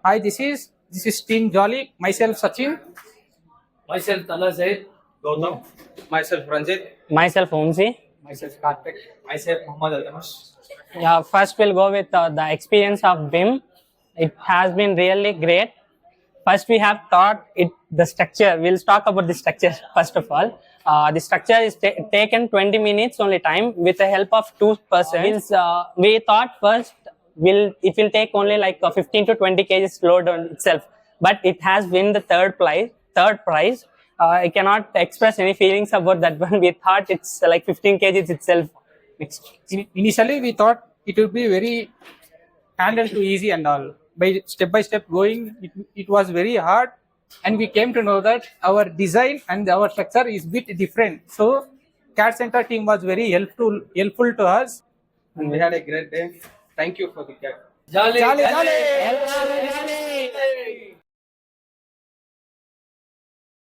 Hi, this is Team Jolly. Myself Sachin. Myself Tala Zaid, Gautam. Myself Ranjit. Myself, Omsi. Myself Karthik. Myself Muhammad Altamas. Yeah, first we'll go with the experience of BIM. It has been really great. First, we have taught it the structure. We'll talk about the structure first of all. The structure is taken 20 minutes only time with the help of two persons. We thought first it will take only like 15 to 20 kgs load on itself, but it has win the third prize. I cannot express any feelings about that one. We thought it's like 15 kgs itself. Initially, we thought it would be very handled too easy and all. By step going, it was very hard, and we came to know that our design and our structure is bit different. So, CAD Center team was very helpful to us, and we had a great day. Thank you for the CAD. Jolly, Jolly.